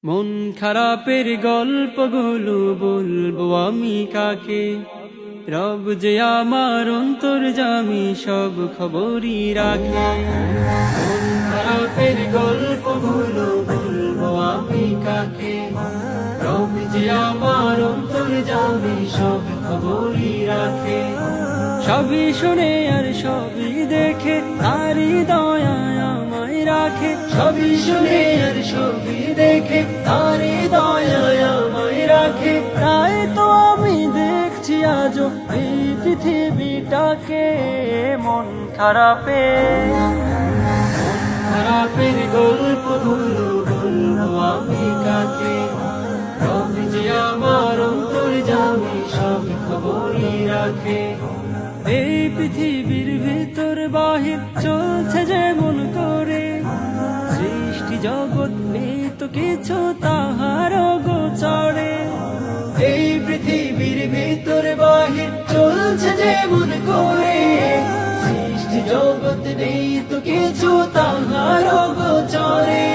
মন খারাপের গল্পগুলো বলবো আমি কাকে? রব যে আমার অন্তর্যামী, সব খবরই রাখে। মন খারাপের গল্পগুলো বলবো আমি কাকে? রব যে আমার অন্তর্যামী, সব খবরই রাখে। সবই শুনে আর সবই দেখে তারই দয়ায় আমায় রাখে। সবই শুনে আর সবই দেখে তারই দয়ায় আমায় রাখে। তাই তো আমি দেখছি আজও এই পৃথিবীটাকে। মন খারাপের গল্পগুলো বলবো আমি কাকে? রব যে আমার অন্তর্যামী, সব খবরই রাখে। এই পৃথিবীর ভিতর বাহির চলছে যেমন করে, সৃষ্টি জগৎ নেই তো কিছু তাহার গোচরে। এই পৃথিবীর ভিতর বাহির চলছে যেমন করে, সৃষ্টি জগৎ নেই তো কিছু তাহার গোচরে।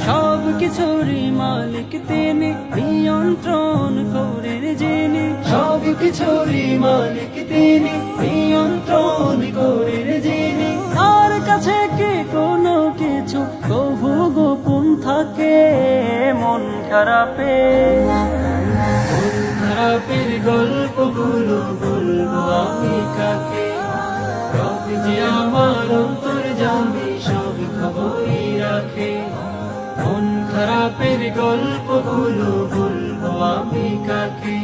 সব কিছুরই মালিক তিনি, নিয়ন্ত্রণ করেন যিনি। সব কিছুরই মালিক তিনি, নিয়ন্ত্রণ করেন যিনি। তার কাছে কি কোনো কিছু কভু গোপন থাকে? মন খারাপের গল্পগুলো বলবো আমি কাকে? রব যে আমার অন্তর্যামী, সব খবরই রাখে। মন খারাপের গল্পগুলো বলবো আমি কাকে?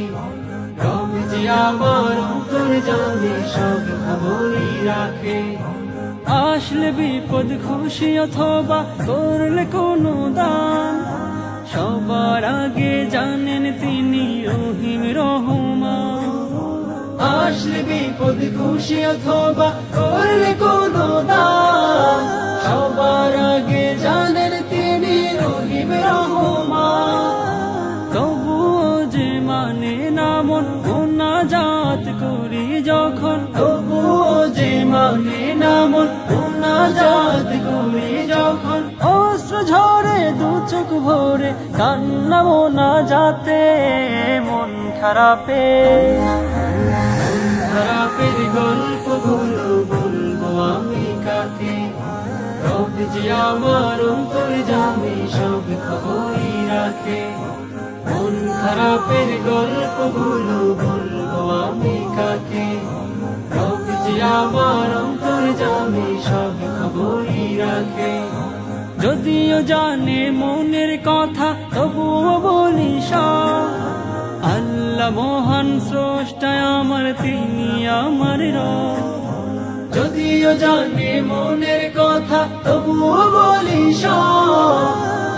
রব যে আমার অন্তর্যামী, সব খবরই রাখে। আসলে বিপদ খুশি অথবা করলে কোনো দান, সবার আগে জানেন তিনি রহিম রহমান। আসলে বিপদ খুশি অথবা করলে কোনো দান, সবার আগে জানেন তিনি রহিম রহমান। তবুও যে মানে না মন মোনাজাত করি যখন, তবুও যে মানে না মন মোনাজাত করি যখন। অশ্র ঝরে দু চোখ ভরে কান্না মোনাজাতে। মন খারাপের গল্পগুলো বলবো আমি কাকে? রব যে আমার অন্তর্যামী, সব খবরই রাখে। মন খারাপের গল্পগুলো বলবো আমি কাকে? রব যে আমার অন্তর্যামী, সব খবরই রাখে। যদিও জানে মনের কথা তবুও বলি সব, আল্লাহ মহান স্রষ্টা আমার, তিনি আমার রব। যদিও জানে মনের কথা তবুও বলি সব,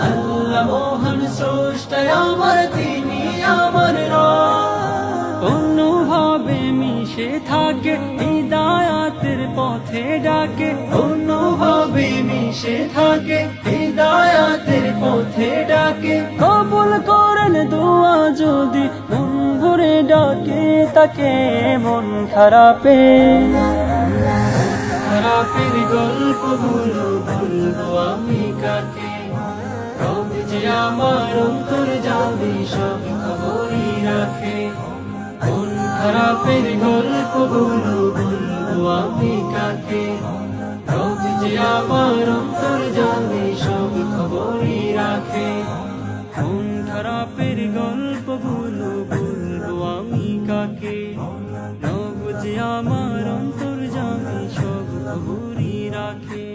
আল্লাহ মহান স্রষ্টা আমার, তিনি আমার রব। অনুভবে মিশে থাকে হিদায়াতের পথে ডাকে। অনুভবে মিশে থাকে হিদায়াতের পথে ডাকে। কবুল করেন দোয়া যদি মন ভরে ডাকে তাকে। মন খারাপের গল্পগুলো বলবো আমি কাকে? রব যে আমার অন্তর্যামী, সব খবরই রাখে। মন খারাপের গল্পগুলো বলবো আমি কাকে? রব যে আমার অন্তর্যামী, সব খবরই রাখে। মন খারাপের গল্পগুলো বলবো আমি কাকে? রব যে আমার অন্তর্যামী, সব খবরই রাখে।